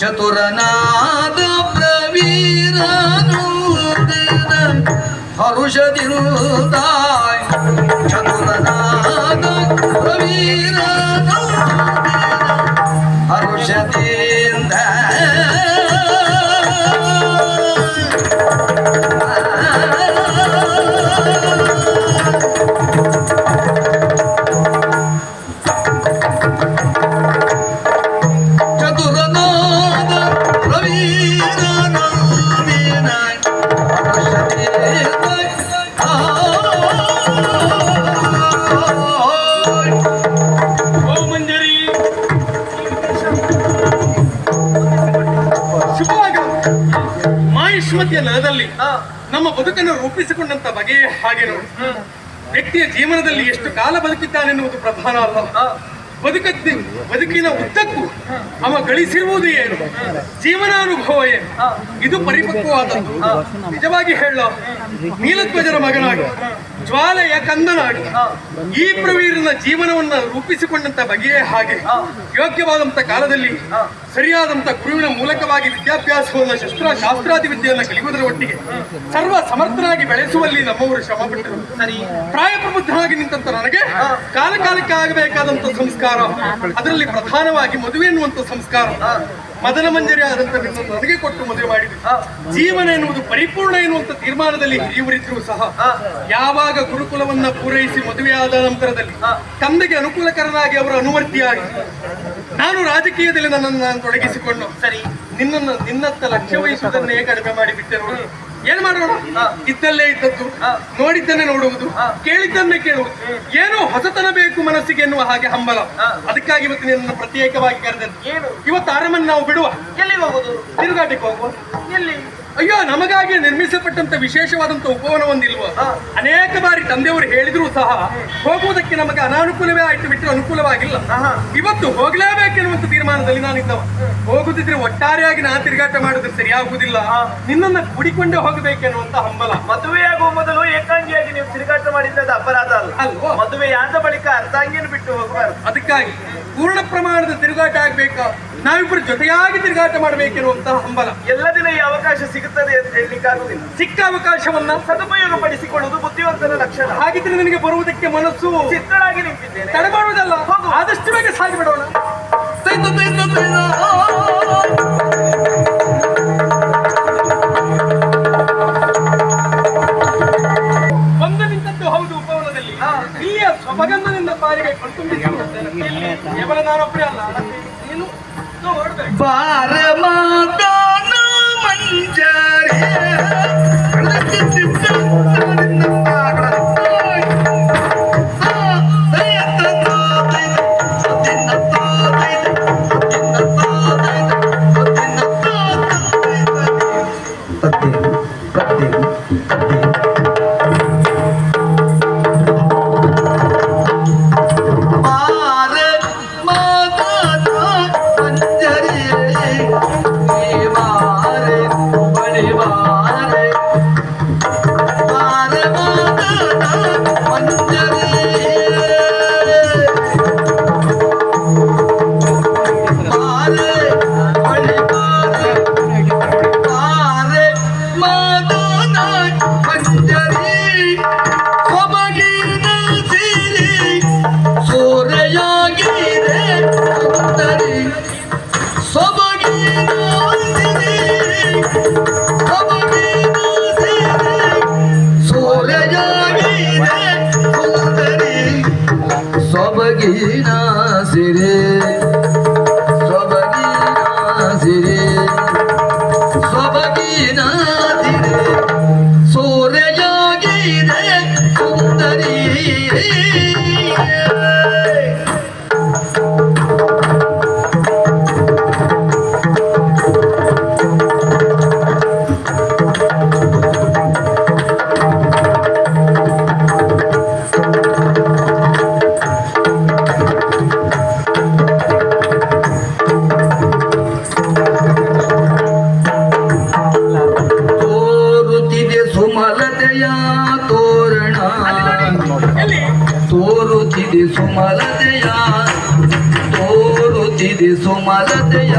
ಚತುರನಾದ ಪ್ರವೀರನು ಹರುಷದಿಂದ ಚತುರನಾದ ಪ್ರವೀರನು ಹರುಷದಿಂದ ನೆಲದಲ್ಲಿ ನಮ್ಮ ಬದುಕನ್ನು ರೂಪಿಸಿಕೊಂಡಂತ ಬಗೆಯೇ ಹಾಗೆ ನೋಡಿ. ವ್ಯಕ್ತಿಯ ಜೀವನದಲ್ಲಿ ಎಷ್ಟು ಕಾಲ ಬದುಕಿದ್ದಾನೆನ್ನುವುದು ಪ್ರಧಾನ ಅಲ್ಲ, ಬದುಕಿನ ಉದ್ದಕ್ಕೂ ಅವ ಗಳಿಸಿರುವುದು ಏನು, ಜೀವನಾನುಭವ ಏನು, ಇದು ಪರಿಪಕ್ವವಾದದ್ದು. ನಿಜವಾಗಿ ಹೇಳ, ನೀಲಧ್ವಜರ ಮಗನಾಗಿ ಜ್ವಾಲೆಯ ಕಂದನಾಗಿ ಈ ಪ್ರವೀರನ ಜೀವನವನ್ನ ರೂಪಿಸಿಕೊಂಡಂತ ಬಗೆಯೇ ಹಾಗೆ ಯೋಗ್ಯವಾದಂತ ಕಾಲದಲ್ಲಿ ಸರಿಯಾದಂತ ಗುರುವಿನ ಮೂಲಕವಾಗಿ ವಿದ್ಯಾಭ್ಯಾಸವನ್ನು ಶಾಸ್ತ್ರಾದಿ ವಿದ್ಯೆಯನ್ನು ಕಲಿಯುವುದರ ಒಟ್ಟಿಗೆ ಸರ್ವ ಸಮರ್ಥನಾಗಿ ಬೆಳೆಸುವಲ್ಲಿ ನಮ್ಮವರು ಶ್ರಮ ಪಟ್ಟರು. ಪ್ರಾಯ ಪ್ರಬುದ್ಧನಾಗಿ ನಿಂತಂತ ನನಗೆ ಕಾಲ ಕಾಲಕ್ಕೆ ಆಗಬೇಕಾದಂತ ಸಂಸ್ಕಾರ, ಅದರಲ್ಲಿ ಪ್ರಧಾನವಾಗಿ ಮದುವೆ ಎನ್ನುವಂತ ಸಂಸ್ಕಾರ ಮದನ ಮಂಜರಿ ಆದಂತ ನನಗೆ ಕೊಟ್ಟು ಮದುವೆ ಮಾಡಿದೆ. ಜೀವನ ಎನ್ನುವುದು ಪರಿಪೂರ್ಣ ಎನ್ನುವಂತ ತೀರ್ಮಾನದಲ್ಲಿ ಹಿರಿಯವರಿದ್ದರೂ ಸಹ ಯಾವಾಗ ಗುರುಕುಲವನ್ನ ಪೂರೈಸಿ ಮದುವೆಯಾದ ನಂತರದಲ್ಲಿ ತಂದೆಗೆ ಅನುಕೂಲಕರನಾಗಿ ಅವರ ಅನುವರ್ತಿಯಾಗಿ ನಾನು ರಾಜಕೀಯದಲ್ಲಿ ನನ್ನನ್ನು ತೊಡಗಿಸಿಕೊಂಡು ನಿನ್ನತ್ತ ಲಕ್ಷ್ಯ ವಹಿಸುವುದನ್ನೇ ಕಡಿಮೆ ಮಾಡಿಬಿಟ್ಟೆ. ನೋಡಿ ಏನ್ ಮಾಡೋಣ, ಇದ್ದಲ್ಲೇ ಇದ್ದದ್ದು, ನೋಡಿದ್ದನ್ನೇ ನೋಡುವುದು, ಕೇಳಿದ್ದನ್ನೇ ಕೇಳುವುದು, ಏನೋ ಹೊಸತನ ಬೇಕು ಮನಸ್ಸಿಗೆ ಎನ್ನುವ ಹಾಗೆ ಹಂಬಲ. ಅದಕ್ಕಾಗಿ ಇವತ್ತು ನಿನ್ನ ಪ್ರತ್ಯೇಕವಾಗಿ ಕರೆದದ್ದು. ಇವತ್ತು ಆರಾಮನ್ನು ನಾವು ಬಿಡುವ, ಎಲ್ಲಿ ಹೋಗುದು, ತಿರುಗಾಟಕ್ಕೆ ಹೋಗುವ. ಎಲ್ಲಿ? ಅಯ್ಯೋ, ನಮಗಾಗಿ ನಿರ್ಮಿಸಲ್ಪಟ್ಟಂತ ವಿಶೇಷವಾದಂತ ಉಪವನ ಒಂದಿಲ್ವ? ಅನೇಕ ಬಾರಿ ತಂದೆಯವರು ಹೇಳಿದ್ರು ಸಹ ಹೋಗುವುದಕ್ಕೆ ನಮಗೆ ಅನಾನುಕೂಲವೇ ಆಯ್ತು ಬಿಟ್ಟರೆ ಅನುಕೂಲವಾಗಿಲ್ಲ. ಇವತ್ತು ಹೋಗ್ಲೇಬೇಕೆನ್ನುವಂತ ತೀರ್ಮಾನದಲ್ಲಿ ನಾನಿದ್ದವ. ಹೋಗುದಿದ್ರೆ ಒಟ್ಟಾರೆಯಾಗಿ ನಾ ತಿರುಗಾಟ ಮಾಡಿದ್ರೆ ಸರಿಯಾಗುವುದಿಲ್ಲ, ನಿನ್ನನ್ನ ಕೂಡಿಕೊಂಡೇ ಹೋಗಬೇಕೆನ್ನುವಂತ ಹಂಬಲ. ಮದುವೆಯಾಗುವ ಮೊದಲು ಏಕಾಂಗಿಯಾಗಿ ನೀವು ತಿರುಗಾಟ ಮಾಡಿದ್ದದ ಅಪರಾಧ ಅಲ್ಲ ಅಲ್ವೋ? ಮದುವೆಯಾದ ಬಳಿಕ ಅರ್ಧಾಂಗಿಯನ್ನು ಬಿಟ್ಟು ಹೋಗಬಾರದು. ಅದಕ್ಕಾಗಿ ಪೂರ್ಣ ಪ್ರಮಾಣದ ತಿರುಗಾಟ ಆಗ್ಬೇಕಾ, ನಾವಿಬ್ಬರು ಜೊತೆಯಾಗಿ ತಿರುಗಾಟ ಮಾಡಬೇಕೆನ್ನುವಂತಹ ಹಂಬಲ. ಎಲ್ಲ ದಿನ ಈ ಅವಕಾಶ ಸಿಗುತ್ತದೆ ಅಂತ ಹೇಳಲಿಕ್ಕಾಗುವುದಿಲ್ಲ. ಸಿಕ್ಕ ಅವಕಾಶವನ್ನ ಸದುಪಯೋಗ ಪಡಿಸಿಕೊಳ್ಳುವುದು ಬುದ್ಧಿವಂತನ ಲಕ್ಷಣ. ಹಾಗಿದ್ರೆ ನಿನಗೆ ಬರುವುದಕ್ಕೆ ಮನಸ್ಸು ಚಿತ್ತರಾಗಿ ನಿಂತಿದ್ದೇನೆ. ತಡೆ ಮಾಡುವುದಲ್ಲ, ಆದಷ್ಟು ಬೇಗ ಸಾಗಿ ಬಿಡೋಣ. ಬಂದು ನಿಂತದ್ದು ಹೌದು ಉಪವನದಲ್ಲಿ. ಇಲ್ಲಿಯ ಸೊಬಗನ್ನದಿಂದ ಪಾರಿಗೆ ಕಣ್ತುಂಬಿಸಿಕೊಳ್ಳುತ್ತೇನೆ. ಕೇವಲ ನಾನೊಬ್ಬರೇ ಅಲ್ಲ, ನೀನು ನೋಡ್ಬೇಕು. ಬಾರ ಮಾತಾನ ಮಂಜರಿ Bye. ತೋರುತ್ತಿದೆ ಸುಮಲತೆಯ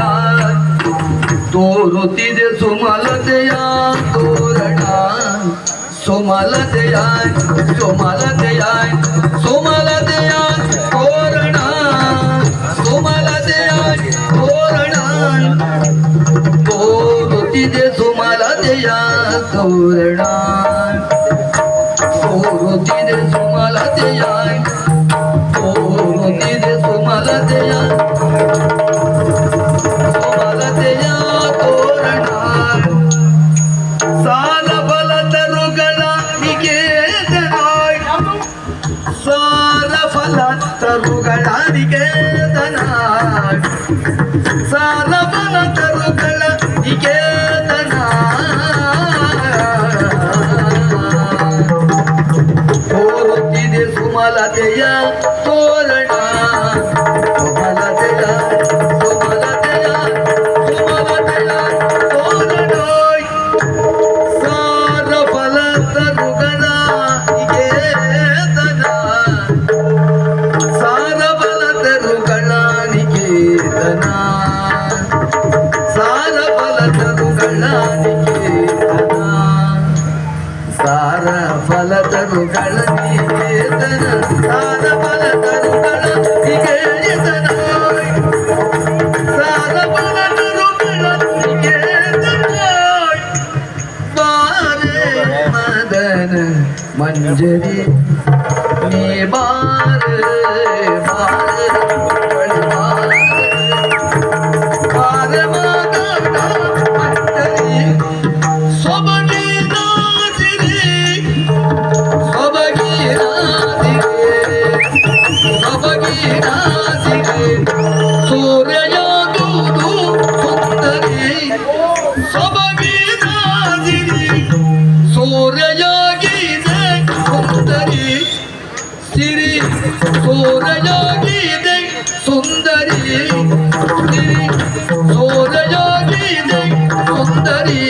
ತೋರುತ್ತಿದೆ ಸುಮಲತೆಯ ತೋರಣ ಸುಮಲತೆಯ ಸುಮಲತೆಯ ಸುಮಲತೆಯ ತೋರಣ ಸುಮಲತೆಯ ತೋರಣ ತೋರುತ್ತಿದೆ ಸುಮಲತೆಯ ತೋರಣ ತೋರುತ್ತಿದೆ ಸುಮಲತೆಯ ತೋರುತ್ತಿದೆ ಸುಮಲತೆಯ ಸುಮಲತೆಯ ತೋರಣ ಸಾಲ ಫಲತರುಗಳ ನಿಕೇತನಾಯ್ ಸಾಲ ಫಲತರುಗಳ ನಿಕೇತನಾಯ್ ಸಾಲ ಫಲತರುಗಳ ನಿಕೇತನ ತೋರುತ್ತಿದೆ ಸುಮಲತೆಯ ತೋರಣ ಸುಮಲತೆಯ ಸುಮಲತೆಯ ಸುಮಲತೆಯ ತೋರಣ ಸಾರ ಫಲತರುಗಳ ನಿಕೇತನ ಸಾರ ಫಲತರುಗಳ ನಿಕೇತನ ಸಾರ ಫಲತರುಗಳ ನಿಕೇತನ ಸಾರ ಫಲತರುಗಳ ನಿಕೇತನ ಸಾರ ಫಲತರುಗಳ ನಿಕೇತನ ಸಾರ ಫಲತರುಗಳ ನಿಕೇತನ ಬಾರೆ ಮದನ ಮಂಜರಿ ನೀ ಬಾರೆ ಬಾರೆ ಬಾರೆ ಮದನ ಮಂಜರಿ ಸೊಬಗಿ ನಾಜಿರಿ ಸೊಬಗಿ ನಾಜಿರಿ ಸೊಬಗಿ ನಾಜಿರಿ ಸೂರ್ಯ ದೂದು ಸುಂದರಿ ಸೊಬಗಿ ನಾಜಿರಿ ಸೂರ್ಯಯಾಗಿದೆ ಸುಂದರಿ ಸಿರಿ ಸೂರ್ಯಯಾಗಿದೆ ಸುಂದರಿ ಸಿರಿ ಸೂರ್ಯಯಾಗಿದೆ ಸುಂದರಿ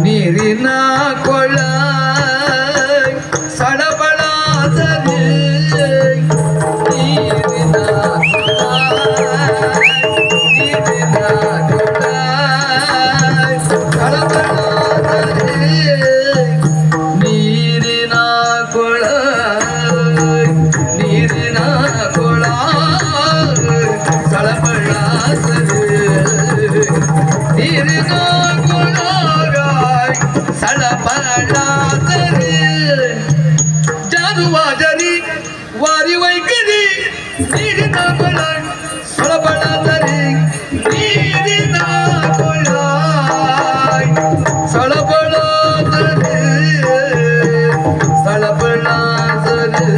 ನೀರಿನ ಕೊಳ ಸಡಬಳ ನೀರಿನ ನೀರಿನ ಕೊಳ ನೀರಿನ ಕೊಳ ಸಳಬಳ ನೀರಿನ ಕೊಳ ಸಳಬಳಾದರೆ ಜಾನುವಾಜರಿ ವಾರಿ ವೈಖರಿ ನೀರಿನ ಕೊಳ ಸಳಬಳಾದರೆ ನೀರಿನ ಕೊಳ ಸಳಬಳಾದರೆ ಸಳಬಳಾದರೆ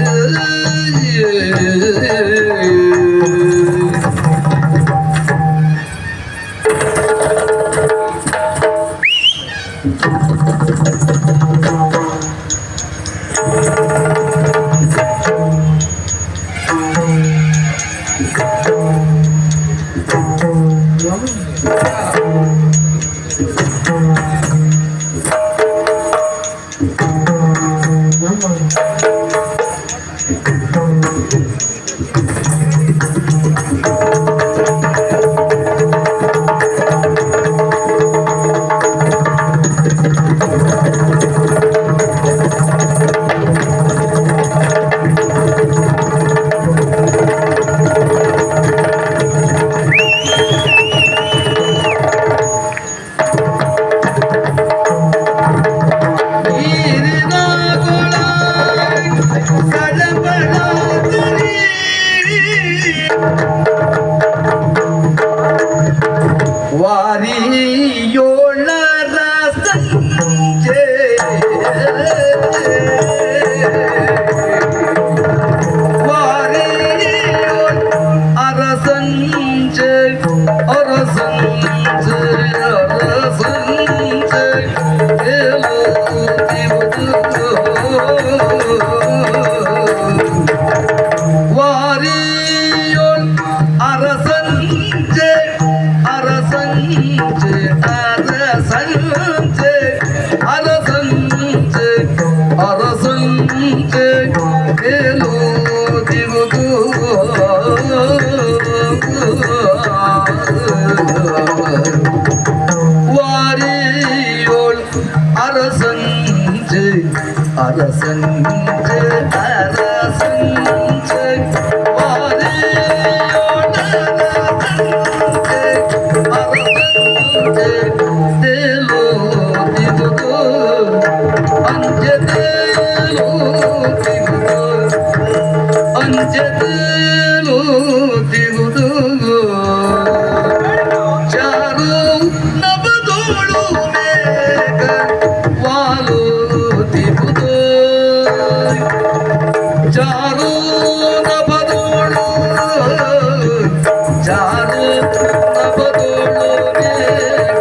ವಾರಿಯೋಳರ ಸಂಜೆ ವಾರಿಯೋಳ ಅರಸಂಜೆ ಅರಸಂಜೆ ಅರಸಂಜೆ ವಾರಿಯೋಳ ಅರಸಂಜೆ ಅರಸಂಜೆ ಅರಸಂಜೆ ಅರಸಂಜೆ ಅರಸಂಜೆ ದಿಗುದು ವಾರಿಯೋಳ್ ಅರಸಂಜೆ ಅರಸಂಜೆ ಅರಸಂಜೆ ವಾರಿಯೋಳ್ ಅರಸಂಜೆ ದೇಲು ದಿಗುದು ಅಂಜೆ ದೇಲು ದಿಗುದು ಅಂಜೆ ದೇಲು ದಿಗುದು ಚಾರು ನಬದೋಳು ಮೇಘ ವಾಲು ದಿಗುದು ಚಾರು ನಬದೋಳು ಚಾರು ನಬದೋಳು ಮೇಘ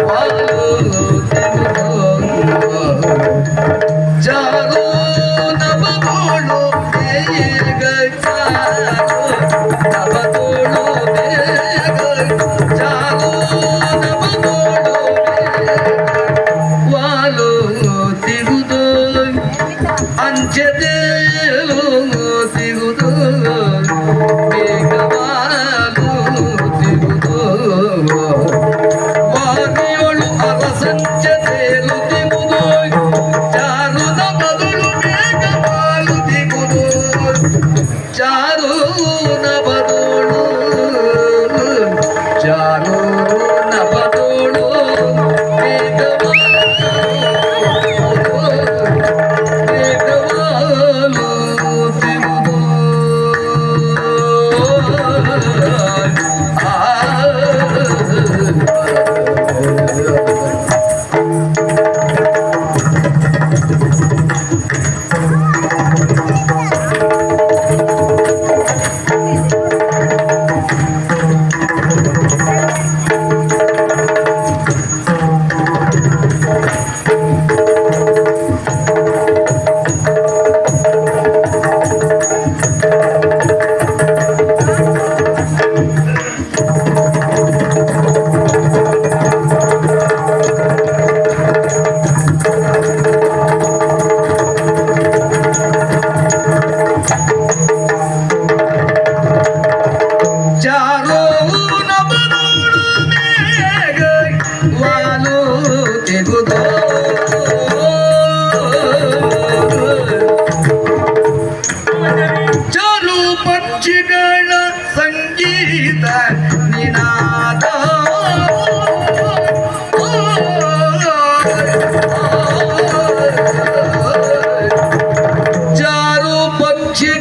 ವಾಲು ದಿಗುದು ಚಾರು ನಬದೋಳು ಮೇಘ ಚಾರು ನಬದೋಳು ಮೇಘ ಚಾರು ನಬದೋಳು ವಾಲು ದಿಗುದು ಅಂಜದೇಲು ದಿಗುದು ಬೇಗವಾಲು ದಿಗುದು ವಾದಿಯೋಳು ಅರಸಂಜೆ ತೇಲು ದಿಗುದು ಚಾರು ನಬದಳು ಬೇಗವಾಲು ದಿಗುದು ಚಾರು ನಬದೋಳು ಚಾರು ನಬದೋಳು ಬೇಗವಾಲು ದಿಗುದು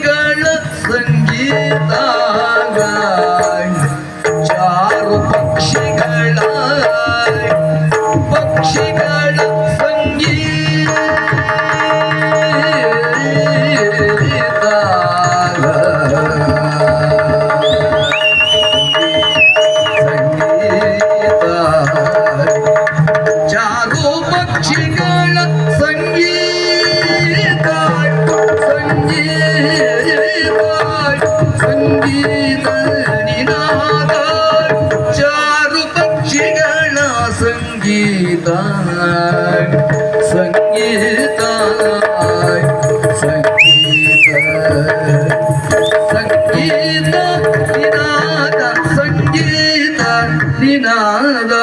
ಪಕ್ಷಿಗಳ ಸಂಗೀತ ಚಾರು ಪಕ್ಷಿಗಳ ಸಂಗೀತ ನಿನಾದ ಚಾರು ಪಕ್ಷಿಗಳ ಸಂಗೀತ ಸಂಗೀತ ಸಂಗೀತ ಸಂಗೀತ ನಿನಾದ ಸಂಗೀತ ನಿನಾದ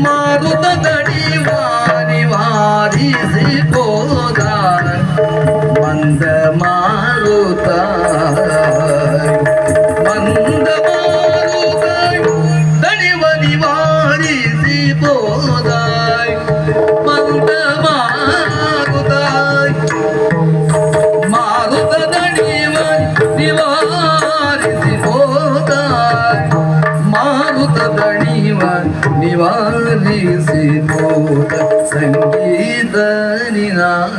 ಮಾರುತ ದಡಿವಾರಿ ವಾರಿಸಿ ಹೋದ ಮಂದ ಮಾರುತ ಮಂದ ಮಾರುತ ದಣಿವನಿ ವಾರಿಸಿ ಹೋದ ಮಂದ ಮಾರುತ ಮಾರುತ ದಣಿವನಿ ನಿವಾರಿಸಿ ಹೋದ ಮಾರುತ ದಣಿವ ನಿವಾರಿಸಿ ಹೋದ ಸಂಗೀತ ನಿನಾದ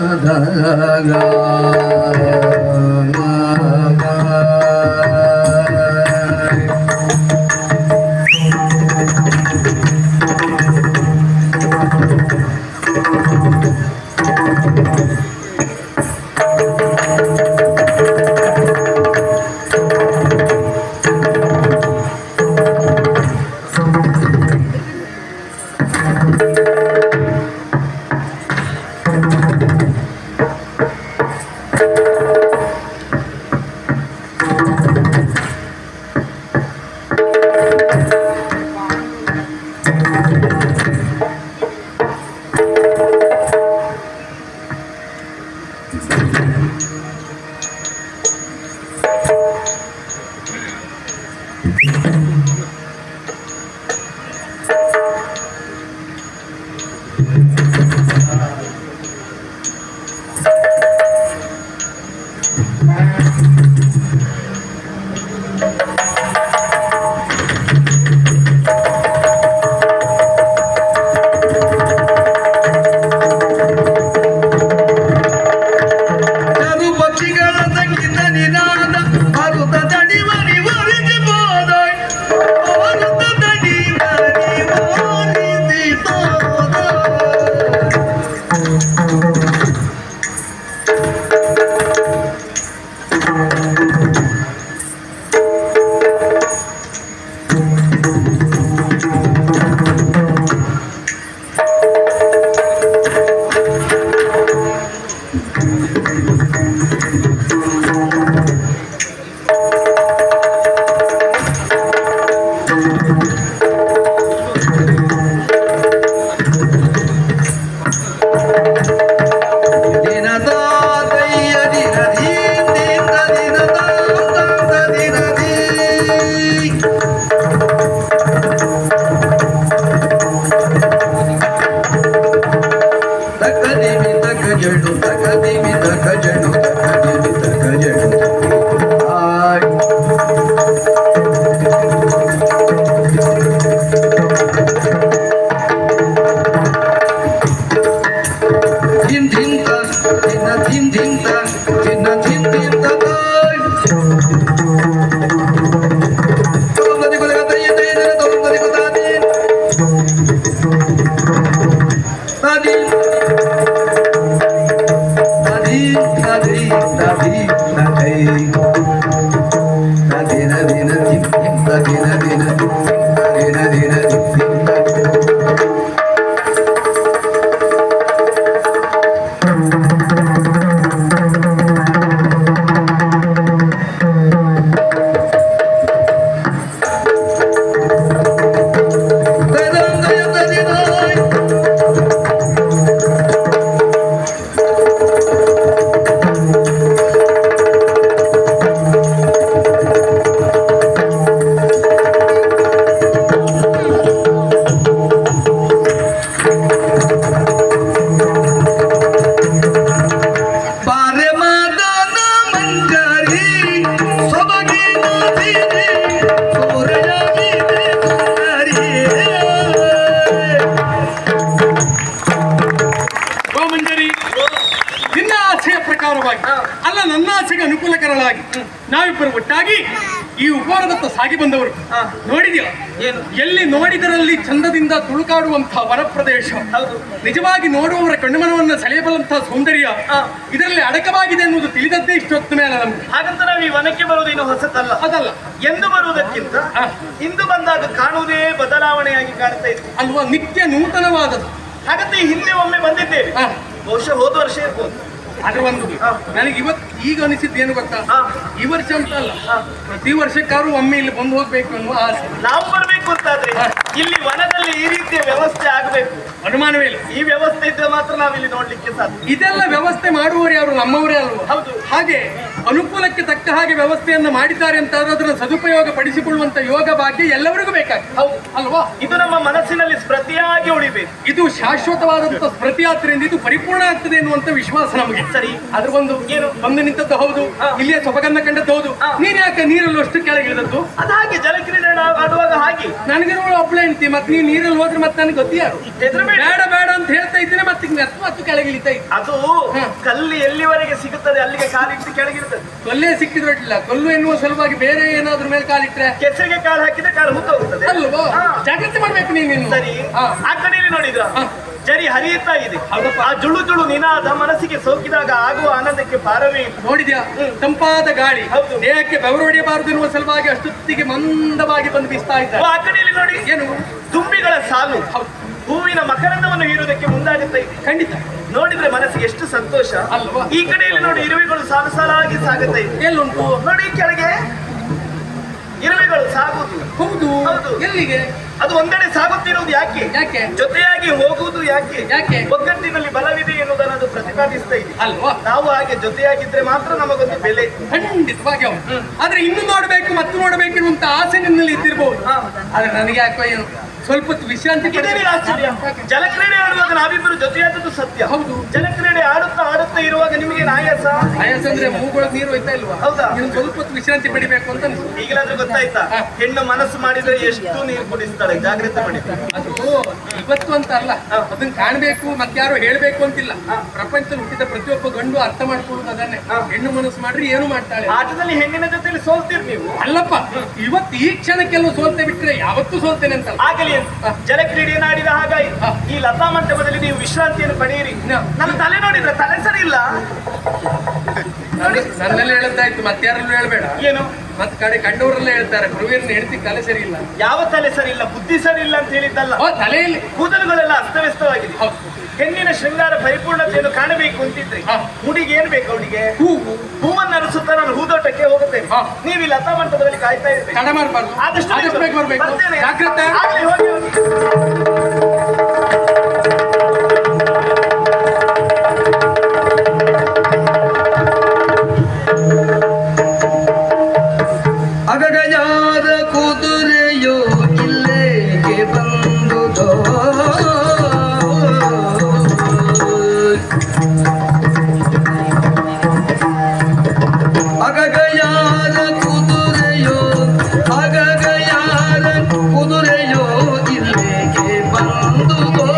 ತಕದಿಮಿ ತಕ ಜಡು ತಕದಿಮಿ ತಕ ಜಡು ತಕದಿಮಿ ತಕ ಜಡು ಆಸೆಯ ಪ್ರಕಾರವಾಗಿ ಅಲ್ಲ ನನ್ನ ಆಸೆಗೆ ಅನುಕೂಲಕರವಾಗಿ ನಾವಿಬ್ಬರು ಒಟ್ಟಾಗಿ ಈ ಉಪವನದತ್ತ ಸಾಗಿ ಬಂದವರು. ನೋಡಿದ್ಯಾ, ಏನು ಎಲ್ಲಿ ನೋಡಿದರಲ್ಲಿ ಚಂದದಿಂದ ತುಳುಕಾಡುವಂತಹ ವನ ಪ್ರದೇಶ, ಹೌದು ನಿಜವಾಗಿ ನೋಡುವವರ ಕಣ್ಣುಮನವನ್ನು ಸೆಳೆಯಬಲ್ಲಂತಹ ಸೌಂದರ್ಯ ಇದರಲ್ಲಿ ಅಡಕವಾಗಿದೆ ಎನ್ನುವುದು ತಿಳಿದದ್ದೇ ಇಷ್ಟೊತ್ತು ಮೇಲೆ ನಮ್ಗೆ. ಹಾಗಂತ ನಾವು ಈ ವನಕ್ಕೆ ಬರುವುದೇನು ಹೊಸತಲ್ಲ. ಅದಲ್ಲ, ಎಂದು ಬರುವುದಕ್ಕಿಂತ ಇಂದು ಬಂದಾಗ ಕಾಣುವುದೇ ಬದಲಾವಣೆಯಾಗಿ ಕಾಣ್ತಾ ಇತ್ತು ಅಲ್ವಾ, ನಿತ್ಯ ನೂತನವಾದದ್ದು. ಹಾಗಂತ ಈ ಹಿಂದೆ ಒಮ್ಮೆ ಬಂದಿದ್ದೇವೆ, ಬಹುಶಃ ಹೋದ ವರ್ಷ ಇರ್ಬೋದು. ಅದು ಒಂದು ನನಗೆ ಇವತ್ತು ಈಗ ಅನಿಸಿದ್ದು ಏನು ಗೊತ್ತಾ, ಈ ವರ್ಷ ಅಂತ ಅಲ್ಲ, ಪ್ರತಿ ವರ್ಷಕ್ಕಾದ್ರೂ ಒಮ್ಮೆ ಇಲ್ಲಿ ಬಂದು ಹೋಗ್ಬೇಕು ಅನ್ನುವ ಆಸೆ. ನಾವು ಬರ್ಬೇಕು ಅಂತಾದ್ರೆ ಇಲ್ಲಿ ವನದಲ್ಲಿ ಈ ರೀತಿಯ ವ್ಯವಸ್ಥೆ ಆಗಬೇಕು, ಅನುಮಾನವೇ ಇಲ್ಲ. ಈ ವ್ಯವಸ್ಥೆ ಇದ್ರೆ ಮಾತ್ರ ನಾವಿಲ್ಲಿ ನೋಡ್ಲಿಕ್ಕೆ ಸಾಧ್ಯ. ಇದೆಲ್ಲ ವ್ಯವಸ್ಥೆ ಮಾಡುವವರು ಯಾರು, ನಮ್ಮವರೇ ಅಲ್ವಾ? ಹೌದು. ಹಾಗೆ ಅನುಕೂಲಕ್ಕೆ ತಕ್ಕ ಹಾಗೆ ವ್ಯವಸ್ಥೆಯನ್ನು ಮಾಡಿದ್ದಾರೆ ಅಂತ ಅದನ್ನು ಸದುಪಯೋಗ ಪಡಿಸಿಕೊಳ್ಳುವಂತ ಯೋಗ ಭಾಗ್ಯ ಎಲ್ಲರಿಗೂ ಬೇಕಾಗ್ತದೆ. ಹೌದು ಅಲ್ವಾ? ಇದು ನಮ್ಮ ಮನಸ್ಸಿನಲ್ಲಿ ಸ್ಮೃತಿಯಾಗಿ ಉಳಿಬೇಕು. ಇದು ಶಾಶ್ವತವಾದಂತ ಸ್ಮೃತಿ ಯಾತ್ರೆಯಿಂದ ಇದು ಪರಿಪೂರ್ಣ ಆಗ್ತದೆ ಎನ್ನುವಂತ ವಿಶ್ವಾಸ ನಮಗೆ. ಸರಿ, ಅದ್ರ ಒಂದು ಏನು ಬಂದು ನಿಂತದ್ದು ಹೌದು, ಇಲ್ಲಿಯ ಸೊಬಗನ್ನ ಕಂಡದ್ದು ಹೌದು. ನೀನ್ ಯಾಕೆ ನೀರಲ್ಲೂ ಅಷ್ಟು ಕೆಳಗಿಳಿದದ್ದು? ಅದು ಹಾಗೆ ಜಲಕ್ರೀಡೆ ಆಡುವಾಗ ಹಾಗೆ ನನಗೆ ಒಬ್ಬಳೆ ಹೆಂಡ್ತಿ, ಮತ್ತೆ ನೀನ್ ನೀರಲ್ಲಿ ಹೋದ್ರೆ ಮತ್ತೆ ನನಗೆ ಗೊತ್ತಿಯಾರು ಹೆದರಬೇಡ. ಬೇಡ ಬೇಡ ಅಂತ ಹೇಳ್ತಾ ಇದ್ದೀನಿ, ಮತ್ತೆ ಮತ್ತೆ ಕೆಳಗಿಳಿತಾ ಇತ್ತು. ಅದು ಕಲ್ಲು ಎಲ್ಲಿವರೆಗೆ ಸಿಗುತ್ತದೆ ಅಲ್ಲಿಗೆ ಕಾಲಿಟ್ಟು ಕೆಳಗಿರ್ತದೆ. ಕೊಲ್ಲೇ ಸಿಕ್ಕಿದ್ರಲ್ಲ, ಕೊಲ್ಲು ಎನ್ನುವ ಸಲುವಾಗಿ ಬೇರೆ ಏನಾದ್ರೂ ಮೇಲೆ ಕಾಲಿಟ್ರೆ ಕೆಸರಿಗೆ ಕಾಲು ಹಾಕಿದ್ರೆ ಕಾಲು ಹೋಗ್ತದೆ ಅಲ್ವೋ? ಜಾಗ್ರತೆ ಮಾಡ್ಬೇಕು ನೀನು. ಸರಿ, ಆ ಕಡೆಯಲ್ಲಿ ನೋಡಿದ್ರ ಜರಿ ಹರಿಯುತ್ತಾ ಇದೆ. ಆ ಜುಳು ಜುಳು ನಿನಾದ ಮನಸ್ಸಿಗೆ ಸೋಕಿದಾಗ ಆಗುವ ಆನಂದಕ್ಕೆ ಪಾರವೇ ಇಲ್ಲ. ನೋಡಿದ್ಯಾ, ತಂಪಾದ ಗಾಳಿ ಹೌದು. ದೇಹಕ್ಕೆ ಬೆವರು ಹೊಡೆಯಬಾರದು ಎನ್ನುವ ಸಲುವಾಗಿ ಅಷ್ಟೊತ್ತಿಗೆ ಮಂದವಾಗಿ ಬಂದು ಬೀಸ್ತಾ ಇದ್ದಾರೆ. ಆ ಕಡೆಯಲ್ಲಿ ನೋಡಿ ಏನು ತುಂಬಿಗಳ ಸಾಲು ಹೂವಿನ ಮಕರಂದವನ್ನು ಹೀರುವುದಕ್ಕೆ ಮುಂದಾಗುತ್ತಾ ಇದೆ. ಖಂಡಿತ ನೋಡಿದ್ರೆ ಮನಸ್ಸಿಗೆ ಎಷ್ಟು ಸಂತೋಷ ಅಲ್ವಾ? ಈ ಕಡೆಯಲ್ಲಿ ನೋಡಿ ಇರುವೆಗಳು ಸಾಲು ಸಾಲಾಗಿ ಸಾಗುತ್ತಾ ಇದೆ. ಎಲ್ಲುಂಟು ನೋಡಿ ಕೆಳಗೆ ಇರುವೆಗಳು ಸಾಗುವುದು. ಹೌದು. ಹೌದು. ಎಲ್ಲಿಗೆ? ಅದು ಒಂದೆಡೆ ಸಾಗುತ್ತಿರುವುದು ಯಾಕೆ? ಯಾಕೆ? ಜೊತೆಯಾಗಿ ಹೋಗುವುದು ಯಾಕೆ? ಯಾಕೆ? ಒಗ್ಗಟ್ಟಿನಲ್ಲಿ ಬಲವಿದೆ ಎನ್ನುವುದನ್ನು ಅದು ಪ್ರತಿಪಾದಿಸ್ತಾ ಇದೆ. ಅಲ್ವಾ? ನಾವು ಹಾಗೆ ಜೊತೆಯಾಗಿದ್ರೆ ಮಾತ್ರ ನಮಗೊಂದು ಬೆಲೆ. ಖಂಡಿತವಾಗಿ ಹೌದು. ಆದ್ರೆ ಇನ್ನು ನೋಡ್ಬೇಕು ಮತ್ತು ನೋಡ್ಬೇಕು ಎನ್ನುವಂತ ಆಸೆ ನಿನ್ನಲ್ಲಿ ಇದ್ದಿರಬಹುದು. ಆದ್ರೆ ನನಗೆ ಯಾಕೋ ಏನು ಸ್ವಲ್ಪ ಹೊತ್ತು ವಿಶ್ರಾಂತಿ ಇದೇನೇ ಆಶ್ಚರ್ಯ, ಜಲಕ್ರೀಡೆ ಆಡುವಾಗ ನಾವಿಬ್ಬರು ಜೊತೆಯಾದದ್ದು ಸತ್ಯ. ಹೌದು. ಜಲಕ್ರೀಡೆ ಆಡುತ್ತಾ ಇರುವಾಗ ನಿಮಗೆ ಆಯಾಸ ಅಂದ್ರೆ ಮೂಗೊಳಗೆ ನೀರು ಹೋಯ್ತಾ ಇಲ್ವಾ? ಹೌದಾ? ನೀನು ಸ್ವಲ್ಪ ಹೊತ್ತು ವಿಶ್ರಾಂತಿ ಪಡಿಬೇಕು ಅಂತ ಅನ್ಸುತ್ತೆ. ಈಗಲಾದ್ರೂ ಗೊತ್ತಾಯ್ತಾ ಹೆಣ್ಣು ಮನಸ್ಸು ಮಾಡಿದ್ರೆ ಎಷ್ಟು ನೀರು ಕುಡಿಸ್ತಾಳೆ, ಜಾಗ್ರತೆ ಮಾಡಿ. ಅದು ಇವತ್ತು ಅಂತ ಅಲ್ಲ, ಅದನ್ನ ಕಾಣ್ಬೇಕು ಮತ್ತೆ ಯಾರು ಹೇಳ್ಬೇಕು ಅಂತಿಲ್ಲ. ಪ್ರಪಂಚದಲ್ಲಿ ಹುಟ್ಟಿದ ಪ್ರತಿಯೊಬ್ಬ ಗಂಡು ಅರ್ಥ ಮಾಡ್ಕೊಳ್ಳೋದು ಅದನ್ನೇ. ಹೆಣ್ಣು ಮನಸ್ಸು ಮಾಡ್ರಿ ಏನು ಮಾಡ್ತಾಳೆ. ಆಟದಲ್ಲಿ ಹೆಣ್ಣಿನ ಜೊತೆಲಿ ಸೋಲ್ತೀರಿ ನೀವು. ಅಲ್ಲಪ್ಪ, ಇವತ್ತು ಈ ಕ್ಷಣಕ್ಕೆಲ್ಲ ಸೋಲ್ತೆ ಬಿಟ್ರೆ ಯಾವತ್ತೂ ಸೋಲ್ತೇನೆ ಅಂತ ಆಗಲಿ. ಜಲಕ್ರೀಡೆಯನ್ನು ಆಡಿದ ಹಾಗಾಯ್ತು. ಈ ಲತಾ ಮಂಟಪದಲ್ಲಿ ನೀವು ವಿಶ್ರಾಂತಿಯನ್ನು ಪಡೆಯಿರಿ. ನನ್ನ ತಲೆ ನೋಡಿದ್ರೆ ತಲೆ ಸರಿ ಇಲ್ಲ. ನನ್ನೆಲ್ಲ ಹೇಳದ್ದಾಯ್ತು, ಮತ್ತೆ ಯಾರಲ್ಲೂ ಹೇಳ್ಬೇಡ. ಏನು ಮತ್ ಕಡೆ ಕಂಡವರೆಲ್ಲ ಹೇಳ್ತಾರೆ ಗುರುವಿನ ಹೆಂಡತಿ ತಲೆ ಸರಿ ಇಲ್ಲ. ಯಾವ ತಲೆ ಸರಿ ಇಲ್ಲ, ಬುದ್ಧಿ ಸರಿ ಇಲ್ಲ ಅಂತ ಹೇಳಿದ್ದಲ್ಲ. ತಲೆಯಲ್ಲಿ ಕೂದಲುಗಳೆಲ್ಲ ಅಸ್ತವ್ಯಸ್ತವಾಗಿದೆ. ಹೆಣ್ಣಿನ ಶೃಂಗಾರ ಪರಿಪೂರ್ಣತೆಯನ್ನು ಕಾಣಬೇಕು ಅಂತಿದ್ರೆ ಮುಡಿಗೆ ಏನ್ ಬೇಕು? ಅವನಿಗೆ ಹೂವನ್ನು ಅರಸುತ್ತಾ ನಾನು ಹೂದೋಟಕ್ಕೆ ಹೋಗುತ್ತೇನೆ. ನೀವು ಈ ಲತಾ ಮಂಟಪದಲ್ಲಿ ಕಾಯ್ತಾ ಇರ್ಬೇಕು. ತಡ ಮಾಡಬಾರ್ದು, ಆದಷ್ಟು ಬೇಗ ಬರ್ಬೇಕು. ಬರ್ತೇನೆ. ಜಾಗ್ರತೆ. ಆಗ್ಲಿ, ಹೋಗಿ ಹೋಗಿ. ಅಗಗಜಾದ ಕುದುರೆಯೋ ಇಲ್ಲೇಗೆ ಬಂದುದೋ, ಅಗಗಯಾದ ಕುದುರೆಯೋ ಅಗಗಯಾದ ಕುದುರೆಯೋ ಇಲ್ಲಿಗೆ ಬಂದುದೋ,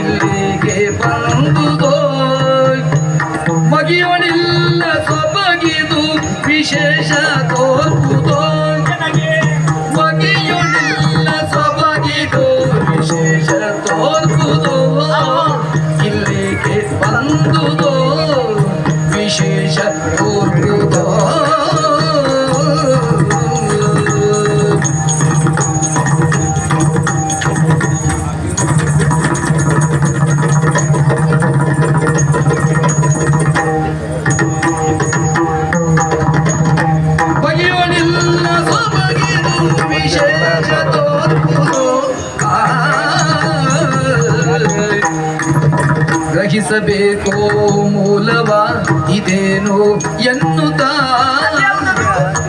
ಇಲ್ಲಿಗೆ ಬಂದುದೋ, ಮಗಿಯೋನಿಲ್ಲ ಸೊಬಗಿದು ವಿಶೇಷ ತೋರ್ಪುದೋ, ಮಗಿಯೋನಿಲ್ಲ ಸೊಬಗಿದು ವಿಶೇಷ ತೋರ್ಪುದೋ, ಇಲ್ಲಿಗೆ ಬಂದುದೋ ವಿಶೇಷ ತೋರ್ಪುದೋ. ಬಗೆಯೋನಿಲ್ಲ ಸೊಬಗಿದು ವಿಶೇಷ ತೋರ್ಪುದೋ, ಗ್ರಹಿಸಬೇಕೋ ಮೂಲವ ಇದೇನು ಎನ್ನುತ್ತಾ,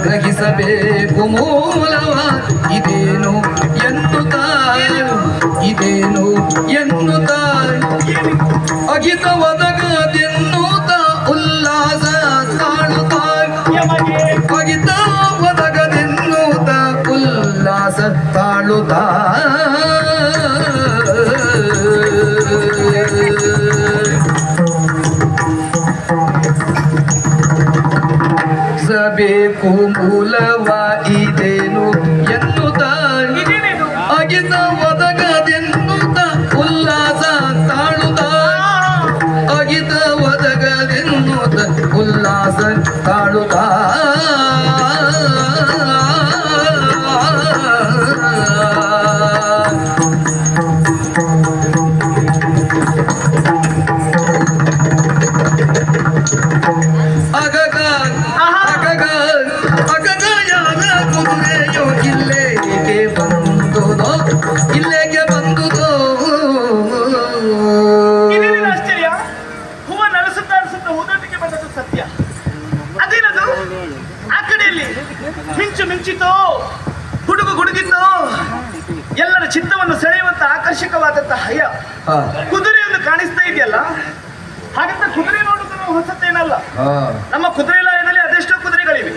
ಗ್ರಹಿಸಬೇಕು ಮೂಲವ ಇದೇನು ಎನ್ನುತ್ತಾ, ಇದೇನು ಎನ್ನುತ್ತಾ, ಅಗಿತ ಒದಗದೆನ್ನುತ್ತ ಉಲ್ಲಾಸ ತಾಳುತ್ತಾ, ಅಗಿತ ಒದಗದೆನ್ನುತ್ತ ಉಲ್ಲಾಸ ತಾಳುತ್ತಾ, ಬೇಕು ಮೂಲವ ಇದೇನು ಎನ್ನುತ್ತ ಇದೇನೇನು ಅಗಿತ ಒದಗದೆನ್ನುತ್ತ ಉಲ್ಲಾಸ ತಾಳುತ್ತ ಅಗಿತ ಒದಗದೆನ್ನುತ್ತ ಉಲ್ಲಾಸ ತಾಳುತ್ತ ಇಲ್ಲೇಗೆ ಬಂದುದೋ ಇದೇನಿದು ಆಶ್ಚರ್ಯ? ಹೂವ ನರಸುತ್ತಾ ಊದೋಟಿಗೆ ಬಂದದ್ದು ಸತ್ಯ. ಅದೇನದು ಆ ಕಡೆಯಲ್ಲಿ ಮಿಂಚು ಮಿಂಚಿತೋ, ಗುಡುಗು ಗುಡುಗಿತೋ, ಎಲ್ಲರ ಚಿತ್ತವನ್ನು ಸೆಳೆಯುವಂತ ಆಕರ್ಷಕವಾದಂತ ಹಯ ಕುದುರೆಯನ್ನು ಕಾಣಿಸ್ತಾ ಇದೆಯಲ್ಲ. ಹಾಗಂತ ಕುದುರೆ ನೋಡುವುದು ನಾವು ಹೊಸತೇನಲ್ಲ. ನಮ್ಮ ಕುದುರೆ ಲಾಯದಲ್ಲಿ ಅದೆಷ್ಟೋ ಕುದುರೆಗಳಿವೆ.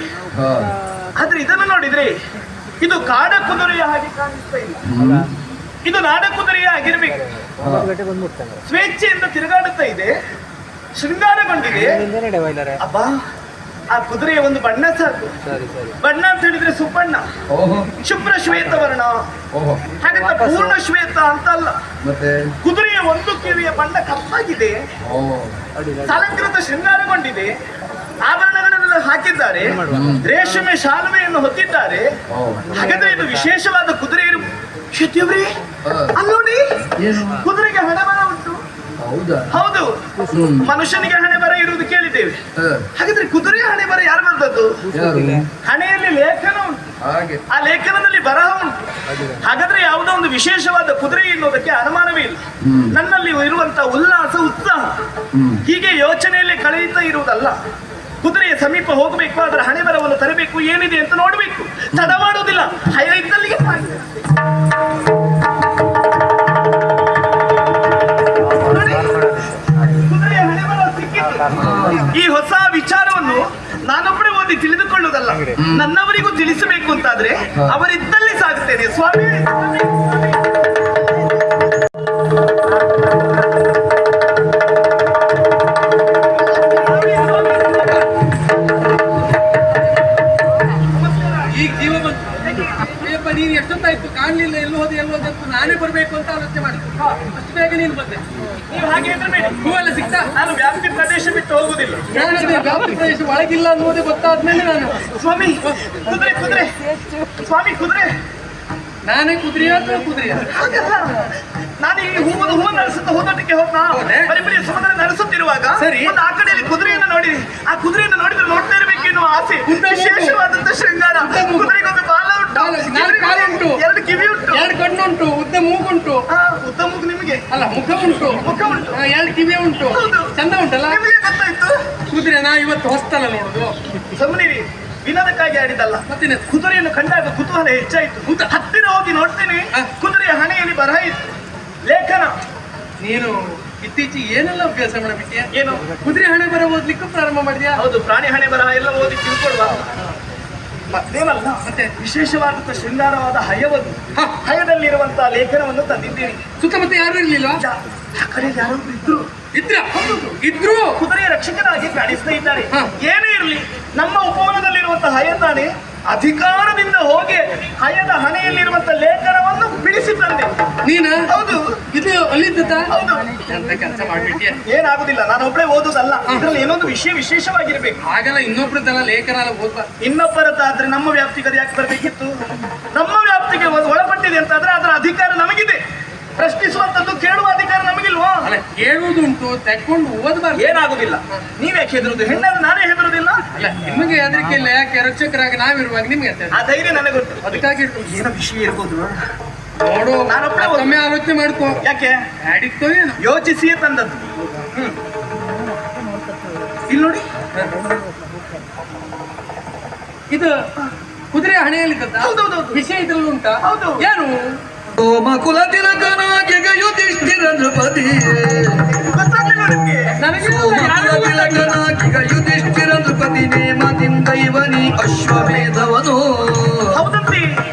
ಆದ್ರೆ ಇದನ್ನು ನೋಡಿದ್ರೆ ಇದು ಕಾಡ ಕುದುರೆಯ ಹಾಗೆ ಕಾಣಿಸ್ತಾ ಇಲ್ಲ. ಇದು ನಾಡ ಕುದುರೆಯ ಆಗಿರ್ಬೇಕು. ಸ್ವೇಚ್ಛೆಯಿಂದ ತಿರುಗಾಡುತ್ತಾ ಇದೆ, ಶೃಂಗಾರಗೊಂಡಿದೆ. ಅಬ್ಬಾ, ಆ ಕುದುರೆಯ ಒಂದು ಬಣ್ಣ ಸಾಕು. ಬಣ್ಣ ಅಂತ ಹೇಳಿದ್ರೆ ಸುಬಣ್ಣ, ಶುಭ್ರ ಶ್ವೇತ ವರ್ಣ. ಹಾಗಂತ ಪೂರ್ಣ ಶ್ವೇತ ಅಂತ ಅಲ್ಲ. ಕುದುರೆಯ ಒಂದು ಕಿವಿಯ ಬಣ್ಣ ಕಪ್ಪಾಗಿದೆ, ಅಲಂಕೃತ ಶೃಂಗಾರಗೊಂಡಿದೆ, ಆಭರಣಗಳನ್ನೆಲ್ಲ ಹಾಕಿದ್ದಾರೆ, ರೇಷ್ಮೆ ಶಾಲುವೆಯನ್ನು ಹೊತ್ತಿದ್ದಾರೆ. ಹಾಗಾದ್ರೆ ಇದು ವಿಶೇಷವಾದ ಕುದುರೆ ಶೆಟ್ಟಿಯವ್ರಿ, ಅಲ್ಲಿ ನೋಡಿ, ಕುದುರೆಗೆ ಹಣೆ ಬರ ಉಂಟು. ಹೌದು, ಮನುಷ್ಯನಿಗೆ ಹಣೆ ಬರ ಇರುವುದು ಕೇಳಿದ್ದೇವೆ. ಹಾಗಾದ್ರೆ ಕುದುರೆಯ ಹಣೆ ಬರ ಯಾರು ಬಂದದ್ದು? ಹಣೆಯಲ್ಲಿ ಲೇಖನ ಉಂಟು, ಆ ಲೇಖನದಲ್ಲಿ ಬರಹ ಉಂಟು. ಹಾಗಾದ್ರೆ ಯಾವುದೋ ಒಂದು ವಿಶೇಷವಾದ ಕುದುರೆ ಎನ್ನುವುದಕ್ಕೆ ಅನುಮಾನವೇ ಇಲ್ಲ. ನನ್ನಲ್ಲಿ ಇರುವಂತಹ ಉಲ್ಲಾಸ, ಉತ್ಸಾಹ ಹೀಗೆ ಯೋಚನೆಯಲ್ಲಿ ಕಳೆಯುತ್ತಾ ಇರುವುದಲ್ಲ. ಕುದುರೆಯ ಸಮೀಪ ಹೋಗಬೇಕು, ಅದರ ಹಣೆ ಬರವನ್ನು ತರಬೇಕು, ಏನಿದೆ ಅಂತ ನೋಡಬೇಕು. ತಡ ಮಾಡುವುದಿಲ್ಲ, ಹಯ ಇದ್ದಲ್ಲಿಗೆ ಕುದುರೆಯ ಹಣೆ ಬರ ಸಿಕ್ಕಿತು. ಈ ಹೊಸ ವಿಚಾರವನ್ನು ನಾನೊಬ್ಬರೇ ಓದಿ ತಿಳಿದುಕೊಳ್ಳುವುದಲ್ಲ, ನನ್ನವರಿಗೂ ತಿಳಿಸಬೇಕು ಅಂತಾದ್ರೆ ಅವರಿದ್ದಲ್ಲಿ ಸಾಗುತ್ತೇನೆ. ಸ್ವಾಮಿ ನೀನು ಎಷ್ಟೊತ್ತಾಯ್ತು ಕಾಣಲಿಲ್ಲ, ಎಲ್ಲೋ ಹೋದೆ ಅಂತ ನಾನೇ ಬರ್ಬೇಕು ಅಂತ ಆಲೋಚನೆ ಮಾಡಿದ್ದೆ. ಅಷ್ಟು ಬೇಗ ನೀನು ಬಂದೆ. ನೀವು ಹಾಗೆ ಇರಬೇಡಿ. ಹೂವೆಲ್ಲ ಸಿಗ್ತಾ? ನಾನು ವ್ಯಾಪ್ತಿ ಪ್ರದೇಶ ಬಿಟ್ಟು ಹೋಗುದಿಲ್ಲ. ವ್ಯಾಪ್ತಿ ಪ್ರದೇಶ ಒಳಗಿಲ್ಲ ಅನ್ನೋದೇ ಗೊತ್ತಾದ್ಮೇಲೆ ನಾನು ಸ್ವಾಮಿ ಕುದುರೆ ಕುದುರೆ ಸ್ವಾಮಿ ಕುದುರೆ ನಾನೇ ಕುದುರೆಯ ಅಥವಾ ಕುದುರೆಯ? ಹಾಗಲ್ಲ, ನಾನು ಈ ಹೂವು ನಡೆಸುತ್ತಾ ಹೋದೋಟಕ್ಕೆ ಹೋದ್ನಾ, ಬರೀ ಬರೀ ಸಮುದ್ರ ನಡೆಸುತ್ತಿರುವಾಗ ಸರಿ, ಒಂದು ಆ ಕಡೆಯಲ್ಲಿ ಕುದುರೆಯನ್ನು ನೋಡಿ, ಆ ಕುದುರೆಯನ್ನು ನೋಡಿದ್ರೆ ನೋಡ್ತಾ ಇರಬೇಕೆನ್ನುವ ಆಸೆ, ವಿಶೇಷವಾದಂತ ಶೃಂಗಾರ. ಕುದುರೆಗೊಂದು ಬಾಲ ಉಂಟು, ಎರಡು ಕಿವಿ ಉಂಟು, ಎರಡು ಕಣ್ಣು ಉಂಟು, ಉದ್ದ ಮೂಗುಂಟು. ಉದ್ದ ಮೂಗು ನಿಮಗೆ ಅಲ್ಲ, ಮುಖ ಉಂಟು, ಎರಡು ಕಿವಿ ಉಂಟು, ಚಂದ ಉಂಟಲ್ಲ. ನಿಮಗೆ ಗೊತ್ತಾಯ್ತು? ಕುದುರೆ ನಾ ಇವತ್ತು ಹೊಸ್ತಲ್ಲ ನೋಡುದು. ಸುಮ್ಮನಿರಿ, ವಿನೋದಕ್ಕಾಗಿ ಆಡಿದಲ್ಲ. ಮತ್ತೆ ಕುದುರೆಯನ್ನು ಕಂಡಾಗ ಕುತೂಹಲ ಹೆಚ್ಚಾಯಿತು. ಹತ್ತಿರ ಹೋಗಿ ನೋಡ್ತೇನೆ, ಕುದುರೆಯ ಹಣೆಯಲ್ಲಿ ಬರಹ ಇತ್ತು, ಲೇಖನ. ನೀನು ಇತ್ತೀಚೆಗೆ ಏನೆಲ್ಲ ಅಭ್ಯಾಸ ಮಾಡಬಿಟ್ಟಿಯಾ? ಏನು? ಕುದುರೆ ಹಣೆ ಬರ ಓದ್ಲಿಕ್ಕೂ ಪ್ರಾರಂಭ ಮಾಡಿದ್ಯಾ? ಹೌದು, ಪ್ರಾಣಿ ಹಣೆ ಬರಹ ಎಲ್ಲ ಓದಿ ತಿಳ್ಕೊಳ್ವಾ. ಮತ್ತೇನಲ್ಲ, ಮತ್ತೆ ವಿಶೇಷವಾದಂತ ಶೃಂಗಾರವಾದ ಹಯವನ್ನು, ಹಯದಲ್ಲಿರುವಂತಹ ಲೇಖನವನ್ನು ತಂದಿದ್ದೀನಿ. ಸುತ್ತಮುತ್ತ ಯಾರು ಇರ್ಲಿಲ್ವಾ? ಆ ಕಡೆ ಯಾರೋ ಇದ್ರು ಕುದುರೆಯ ರಕ್ಷಕರಾಗಿ ಕಾಣಿಸ್ತಾ ಇದ್ದಾರೆ. ಏನೇ ಇರಲಿ, ನಮ್ಮ ಉಪವನದಲ್ಲಿರುವಂತಹ ಹಯ ತಾನೇ ಅಧಿಕಾರದಿಂದ ಹೋಗಿ ಹಯದ ಹಣೆಯಲ್ಲಿರುವಂತಹ ಲೇಖನವನ್ನು ಬಿಡಿಸಿ ತಂದೆ. ನೀನ? ಹೌದು. ಇದು ಅಲ್ಲಿದ್ದ? ಹೌದು. ಎಂತ ಕೆಲಸ ಮಾಡ್ಬಿಟ್ಟಿಯ? ಏನಾಗುದಿಲ್ಲ, ನಾನು ಒಬ್ಬಳೇ ಓದುದಲ್ಲ, ಇದ್ರಲ್ಲಿ ಏನೊಂದು ವಿಶೇಷವಾಗಿರ್ಬೇಕು. ಹಾಗಲ್ಲ, ಇನ್ನೊಬ್ಬರದಲ್ಲ ಲೇಖನ ಎಲ್ಲ ಓದ್ಬಾ. ಇನ್ನೊಬ್ಬರದ್ದಾದ್ರೆ ನಮ್ಮ ವ್ಯಾಪ್ತಿಗೆ ಅದು ಯಾಕೆ ಬರ್ಬೇಕಿತ್ತು? ನಮ್ಮ ವ್ಯಾಪ್ತಿಗೆ ಒಳಪಟ್ಟಿದೆ ಅಂತಾದ್ರೆ ಅದರ ಅಧಿಕಾರ ನಮಗಿದೆ. ಪ್ರಶ್ನಿಸುವಂತದ್ದು, ಕೇಳುವ ಅಧಿಕಾರ ನಮಗಿಲ್ವಾ? ಅಲ್ಲ, ಕೇಳುವುದುಂಟು, ತೆಕ್ಕೊಂಡು ಓದಬಾರ್ದು. ಏನಾಗುದಿಲ್ಲ, ನೀವ್ಯಾಕೆ ಹೆದರುದು? ಹೆಣ್ಣಾದ್ರೆ ನಾನೇ ಹೆದರುದಿಲ್ಲ. ಅಲ್ಲ, ನಿಮಗೆ ಹೆದರಿಕೆ ಇಲ್ಲ, ಯಾಕೆ? ರಕ್ಷಕರಾಗಿ ನಾವಿರುವಾಗ ನಿಮ್ಗೆ ಆ ಧೈರ್ಯ ನನಗೆ ಗೊತ್ತು. ಅದಕ್ಕಾಗಿ ಏನೋ ವಿಷಯ ಇರ್ಬೋದು ನೋಡು. ನಾನೊಬ್ಬಳೇ ಒಮ್ಮೆ ಆಲೋಚನೆ ಮಾಡ್ಕೋ. ಯಾಕೆ? ಅಡಿಕ್ತೋ ಏನು? ಯೋಚಿಸಿಯೇ ತಂದದ್ದು. ಇಲ್ಲಿ ನೋಡಿ, ಇದು ಕುದುರೆ ಹಣೆಯಲ್ಲಿ ಹೌದೌದು. ವಿಷಯ ಇದ್ರಲ್ಲಿ ಉಂಟಾ? ಹೌದು. ಏನು? ಸೋಮಕುಲ ತಿಲಕನಾಗಿ ಯುಧಿಷ್ಠಿರ ನೃಪತಿ, ಗೊತ್ತಾಗ್ಲಿಲ್ಲ ನಿಮ್ಗೆ? ಸೋಮಕುಲ ತಿಲಕನಾಗಿ ಯುಧಿಷ್ಠಿರ ನೃಪತಿ, ನೇಮದಿಂ ದೈವನಿ ಅಶ್ವಮೇಧವನು. ಹೌದಂತ್ರಿ.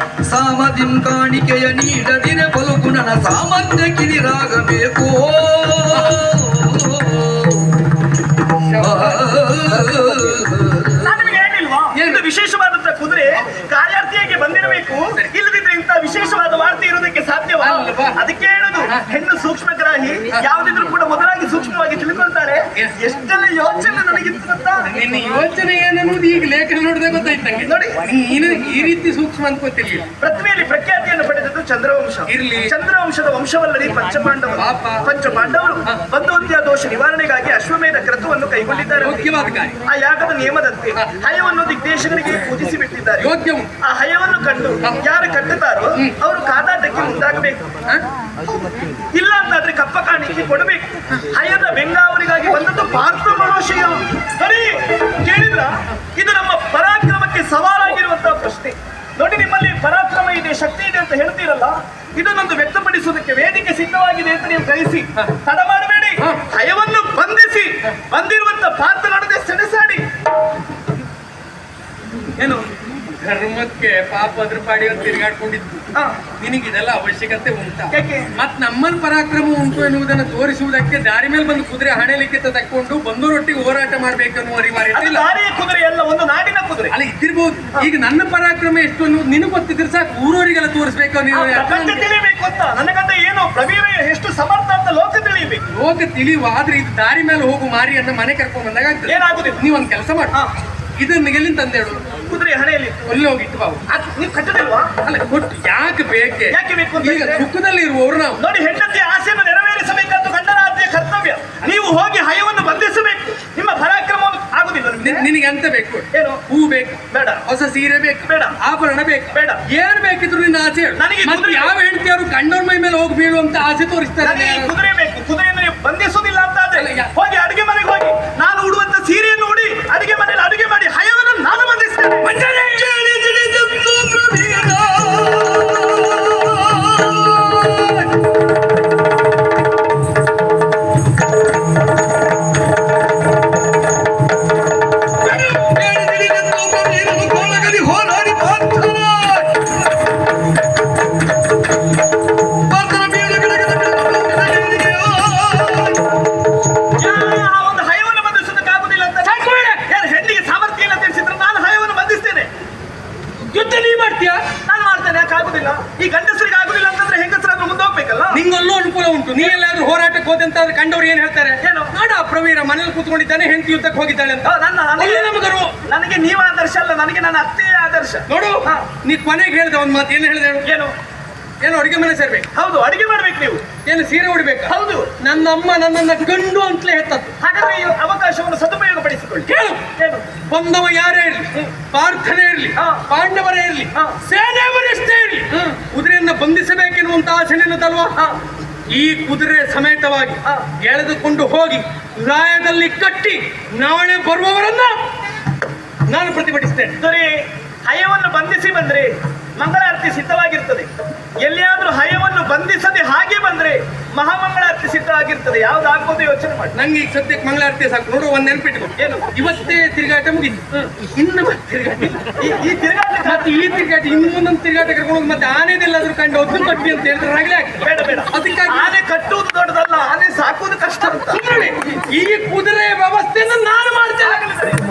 ಸಾಮದಿಂ ಕಾಣಿಕೆಯ ನೀಡದಿರೆ ಫಲಗುಣನ ಸಾಮರ್ಥ್ಯ ಕಿರಿರಾಗಬೇಕು. ನಾನು ನಿಮಗೆ ಹೇಳಿಲ್ವಾ? ಏನು? ಒಂದು ವಿಶೇಷವಾದಂತಹ ಕುದುರೆ ಕಾರ್ಯಾರ್ಥಿಯಾಗಿ ಬಂದಿರಬೇಕು. ಇಲ್ಲದಿದ್ರೆ ಇಂತ ವಿಶೇಷವಾದ ವಾರ್ತೆ ಇರುವುದಕ್ಕೆ ಸಾಧ್ಯವ? ಅಲ್ವಾ? ಅದಕ್ಕೆ ಹೇಳುದು ಹೆಣ್ಣು ಸೂಕ್ಷ್ಮಗ್ರಾಹಿ, ಯಾವುದಿದ್ರು ಕೂಡ ಮೊದಲಾಗಿ ಸೂಕ್ಷ್ಮವಾಗಿ ತಿಳ್ಕೊಳ್ತಾಳೆ. ಎಷ್ಟೆಲ್ಲ ಯೋಚನೆ ನನಗಿತ್ತು ಗೊತ್ತಾ? ನಿನ್ನ ಯೋಚನೆ ಏನನ್ನೋದು ಈಗ ಲೇಖನ ನೋಡಿದ್ರೆ ಗೊತ್ತಾಯ್ತು ನಂಗೆ. ನೋಡಿ, ನೀನು ಈ ರೀತಿ ಸೂಕ್ಷ್ಮ ಅನ್ಕೋತಿರ್ಲಿಲ್ಲ. ಪ್ರತಿಮೆಯಲ್ಲಿ ಪ್ರಖ್ಯಾತಿಯನ್ನು ಪಡೆದದ್ದು ಚಂದ್ರವಂಶ. ಇರ್ಲಿ. ಚಂದ್ರವಂಶದ ವಂಶವಲ್ಲದೆ ಪಂಚಪಾಂಡವರು. ಪಾಪ. ಪಂಚಪಾಂಡವರು ಬಂಧುಹತ್ಯಾ ದೋಷ ನಿವಾರಣೆಗಾಗಿ ಅಶ್ವಮೇಧ ಕ್ರತುವನ್ನು ಕೈಗೊಂಡಿದ್ದಾರೆ. ಯೋಗ್ಯವಾದ ಕಾರ್ಯ. ಆ ಯಾಗದ ನಿಯಮದಂತೆ ಹಯವನ್ನು ದಿಗ್ದೇಶಗಳಿಗೆ ಪೂಜಿಸಿ ಬಿಟ್ಟಿದ್ದಾರೆ. ಯೋಗ್ಯ. ಆ ಹಯವನ್ನು ಕಂಡು ಯಾರು ಕಟ್ಟುತ್ತಾರೋ ಅವರು ಕಾದಾಟಕ್ಕೆ ಮುಂದಾಗಬೇಕು. ಇಲ್ಲ ಅಂತಾದ್ರೆ ಕಪ್ಪ ಕಾಣಿಕೆ ಕೊಡಬೇಕು. ಹಯದ ಬೆಂಗಾವರಿಗಾಗಿ ಬಂದದ್ದು ಪಾರ್ಥ ಮನೋಶಯ. ಸರಿ ಕೇಳಿದ್ರ? ಇದು ನಮ್ಮ ಪರಾಕ್ರಮಕ್ಕೆ ಸವಾಲಾಗಿರುವಂತಹ ಪ್ರಶ್ನೆ. ನೋಡಿ, ನಿಮ್ಮಲ್ಲಿ ಪರಾಕ್ರಮ ಇದೆ, ಶಕ್ತಿ ಇದೆ ಅಂತ ಹೇಳ್ತೀರಲ್ಲ, ಇದನ್ನೊಂದು ವ್ಯಕ್ತಪಡಿಸುವುದಕ್ಕೆ ವೇದಿಕೆ ಸಿದ್ಧವಾಗಿದೆ ಅಂತ ನೀವು ಗ್ರಹಿಸಿ ತಡ ಮಾಡಬೇಡಿ. ಹಯವನ್ನು ಬಂಧಿಸಿ ಬಂದಿರುವಂತ ಪಾರ್ಥ ನಡದೆ ಸೆಣಸಾಡಿ. ಏನು ಧರ್ಮಕ್ಕೆ ಪಾಪ ಅದ್ರ ಪಾಡಿ ಅಂತ ತಿರುಗಾಡ್ಕೊಂಡಿದ್ದು ನಿನಗಿದೆಲ್ಲ ಅವಶ್ಯಕತೆ ಉಂಟಾ? ಯಾಕೆ? ಮತ್ ನಮ್ಮನ್ ಪರಾಕ್ರಮ ಉಂಟು ಎನ್ನುವುದನ್ನು ತೋರಿಸುವುದಕ್ಕೆ ದಾರಿ ಮೇಲೆ ಬಂದು ಕುದುರೆ ಹಣೆಲಿಕ್ಕೆ ತಕ್ಕೊಂಡು ಬಂದವರೊಟ್ಟಿಗೆ ಹೋರಾಟ ಮಾಡ್ಬೇಕನ್ನುವ ಅನಿವಾರ್ಯತೆ ಅದು ಇಲ್ಲ. ದಾರಿಯ ಕುದುರೆ ಅಲ್ಲ, ಒಂದು ನಾಡಿನ ಕುದುರೆ. ಅಲ್ಲ ಇದ್ದಿರ್ಬೋದು. ಈಗ ನನ್ನ ಪರಾಕ್ರಮ ಎಷ್ಟು ಅನ್ನೋದು ನಿನಗೆ ಗೊತ್ತಿದ್ರೆ ಸಾಕು, ಊರವರಿಗೆಲ್ಲ ತೋರಿಸ್ಬೇಕು. ನೀವು ಪ್ರಪಂಚ ತಿಳಿಬೇಕು ಅಂತ ನನಗಂತ ಏನು ಪ್ರವೀರ ಎಷ್ಟು ಸಮರ್ಥ ಅಂತ ಲೋಕ ತಿಳಿಯಬೇಕು. ಲೋಕ ತಿಳಿಯುವ, ಆದ್ರೆ ಇದು ದಾರಿ ಮೇಲೆ ಹೋಗು ಮಾರಿಯನ್ನ ಮನೆ ಕರ್ಕೊಂಡ್ ಬಂದಾಗ ಆಗ್ತದೆ. ಏನಾಗುದಿಲ್ಲ. ನೀವೊಂದ್ ಕೆಲಸ ಮಾಡಿ, ಇದನ್ನ ಎಲ್ಲಿಂದ ತಂದೇಳು? ಕುದುರೆ ಹಣೆಯಲ್ಲಿ ಅಲ್ಲಿ ಹೋಗಿ ಇಟ್ಟು ಬಾವು. ನೀವು ಕಟ್ಟದಿಲ್ವಾ? ಅಲ್ಲ ಕೊಟ್ಟು ಯಾಕೆ ಬೇಕೆ? ಯಾಕೆ ಬೇಕು ಅಂತ ಈಗ ಹೇಳಿದ್ರೆ? ಸುಖದಲ್ಲಿ ಇರುವವರು ನಾವು. ನೋಡಿ, ಹೆಂಡತಿಯ ಆಸೆಯನ್ನು ನೆರವೇರಿಸಬೇಕಾದ ಗಂಡನ ಆದ್ಯ ಕರ್ತವ್ಯ. ನೀವು ಹೋಗಿ ಹಯವನ್ನು ಬಂಧಿಸಬೇಕು. ನಿಮ್ಮ ಪರಾಕ್ರಮವನ್ನು ಆಗುದಿಲ್ಲ ನಿಮ್ಗೆ. ನಿನಗೆ ಎಂತ ಬೇಕು? ಏನು? ಹೂ ಬೇಕು? ಬೇಡ. ಹೊಸ ಸೀರೆ ಬೇಕು? ಬೇಡ. ಆಭರಣ ಬೇಕು? ಬೇಡ. ಏನ್ ಬೇಕಿದ್ರು ನಿನ್ನ ಆಸೆ ಹೇಳು. ನನಗೆ ಮತ್ತೆ ಕುದುರೆ- ಯಾವ ಹೆಂಡತಿಯವರು ಗಂಡನ ಮೈ ಮೇಲೆ ಹೋಗಿ ಬೀಳುವಂತ ಆಸೆ ತೋರಿಸ್ತಾರೆ. ನನಗೆ ಈ ಕುದುರೆ ಬೇಕು. ಕುದುರೆಯನ್ನು ನೀವು ಬಂಧಿಸುವುದಿಲ್ಲ ಅಂತ ಆದ್ರೆ ಅಲ್ಲ, ಹೋಗಿ ಅಡಿಗೆ ಮನೆಗೆ ಹೋಗಿ ನಾನು ಉಡುವಂತ ಸೀರೆಯನ್ನು ಉಡಿ ಅಡಿಗೆ ಮನೆಯಲ್ಲಿ ಅಡಿಗೆ ಮಾಡಿ ಹಯವನ್ನು ನಾನು ಬಂಧಿಸ್ತೇನೆ. ಕೇಳಿ ತಿಳಿದದ್ದು ಪ್ರವೀರ. ಕೇಳಿ ತಿಳಿದದ್ದು ಪ್ರವೀರನು ಕೋಲಗಲಿ ಹೋರಾಡಿ ಪಾರ್ಥನ ಬೀಳು ಗಿಡಗದ ಆ ಒಂದು ಹಯವನ್ನು ಬಂಧಿಸೋದಕ್ಕಾಗುದಿಲ್ಲ ಅಂತ ಯಾರು ಹೆಣ್ಣಿಗೆ ಸಾಮರ್ಥ್ಯ ಇಲ್ಲ ತಿಳಿಸಿದ್ರೆ ನಾನು ಹಯವನ್ನು ಬಂಧಿಸ್ತೇನೆ. ಯುದ್ಧ ನೀ ಮಾಡ್ತೀಯಾ? ನಾನು ಮಾಡ್ತೇನೆ. ಯಾಕೆ ಆಗುದಿಲ್ಲ? ಈ ಗಂಡಸರಿಗೆ ಆಗುದಿಲ್ಲ ಅಂತಂದ್ರೆ ಹೆಂಗಸರಾದ್ರೂ ಮುಂದೆ ಹೋಗ್ಬೇಕಲ್ಲ. ನಿಂಗಲ್ಲೂ ಅನುಕೂಲ ಉಂಟು. ನೀ ಎಲ್ಲಾದ್ರೂ ಹೋರಾಟಕ್ಕೆ ಹೋದಂತಾದ್ರೆ ಕಂಡವ್ರು ಏನ್ ಹೇಳ್ತಾರೆ? ಏನು? ನೋಡ ಪ್ರವೀರ ಮನೇಲಿ ಕೂತ್ಕೊಂಡಿದ್ದಾನೆ, ಹೆಂಡತಿ ಯುದ್ಧಕ್ಕೆ ಹೋಗಿದ್ದಾಳೆ ಅಂತ. ಅಲ್ಲಿ ನಮಗೆ ಗರ್ವ. ನನಗೆ ನೀವು ಆದರ್ಶ ಅಲ್ಲ, ನನಗೆ ನನ್ನ ಅತ್ತೆಯ ಆದರ್ಶ. ನೋಡು, ನೀ ಕೊನೆಗೆ ಹೇಳ್ದೆ ಒಂದ್ ಮಾತು. ಏನು ಹೇಳ್ದೆ ಹೇಳು? ಏನು? ಏನು ಅಡಿಗೆ ಮನೆ ಸೇರ್ಬೇಕು? ಹೌದು, ಅಡಿಗೆ ಮಾಡ್ಬೇಕು ನೀವು. ಏನು ಸೀರೆ ಉಡ್ಬೇಕು? ಹೌದು. ನನ್ನ ಅಮ್ಮ ನನ್ನನ್ನ ಗಂಡು ಅಂತಲೇ ಹೆತ್ತದ್ದು. ಹಾಗಾದ್ರೆ ಈ ಅವಕಾಶವನ್ನು ಸದುಪಯೋಗ ಪಡಿಸಿಕೊಳ್ಳಿ. ಕೇಳು, ಏನು? ಬಂದವ ಯಾರೇ ಇರ್ಲಿ, ಪ್ರಾರ್ಥನೆ ಇರ್ಲಿ, ಪಾಂಡವರೇ ಇರ್ಲಿ, ಸೇನೆಯವರೆಷ್ಟೇ ಇರ್ಲಿ, ಕುದುರೆಯನ್ನ ಬಂಧಿಸಬೇಕೆನ್ನುವಂತ ಆಸೆ ನಿನ್ನದಲ್ವಾ? ಈ ಕುದುರೆ ಸಮೇತವಾಗಿ ಎಳೆದುಕೊಂಡು ಹೋಗಿ ರಾಯದಲ್ಲಿ ಕಟ್ಟಿ ನಾಳೆ ಬರುವವರನ್ನ ನಾನು ಪ್ರತಿಭಟಿಸ್ತೇನೆ. ಸರಿ, ಹಯವನ್ನು ಬಂಧಿಸಿ ಬಂದ್ರೆ ಮಂಗಳಾರತಿ ಸಿದ್ಧವಾಗಿರ್ತದೆ. ಎಲ್ಲಿಯಾದ್ರೂ ಹಯವನ್ನು ಬಂಧಿಸದೆ ಹಾಗೆ ಬಂದ್ರೆ ಮಹಾಮಂಗಳಾರತಿ ಸಿದ್ಧವಾಗಿರ್ತದೆ. ಯಾವ್ದಾಗ್ಬೋದು ಯೋಚನೆ ಮಾಡಿ. ನಂಗೆ ಈಗ ಸದ್ಯಕ್ಕೆ ಮಂಗಳಾರತಿ ಸಾಕು. ನೋಡು, ಒಂದ್ ನೆನ್ಪಿಟ್ಕೊ. ಏನು? ಇವತ್ತೇ ತಿರುಗಾಟ ಮುಗಿತು, ಇನ್ನು ಮತ್ತೆ ತಿರುಗಾಟ ಇಲ್ಲ. ಈ ತಿರುಗಾಟ ಮತ್ತೆ ಈ ತಿರುಗಾಟ ಇನ್ನು ಮುಂದೊಂದು ತಿರುಗಾಟ ಕರ್ಕೊಂಡು ಮತ್ತೆ ಆನೆದೆಲ್ಲಾದ್ರೂ ಕಂಡು ಒದ್ದು ಕಟ್ಟಿ ಅಂತ ಹೇಳಿದ್ರೆ ಆಗ್ಲೇ ಆಗ್ತದೆ. ಬೇಡ ಬೇಡ. ಅದಕ್ಕಾಗಿ ಆನೆ ಕಟ್ಟುವುದು ದೊಡ್ಡದಲ್ಲ, ಆನೆ ಸಾಕುವುದು ಕಷ್ಟ ಅಂತ. ಸುಮ್ಮನೆ ಈ ಕುದುರೆ ವ್ಯವಸ್ಥೆಯನ್ನು ನಾನು ಮಾಡ್ತೇನೆ.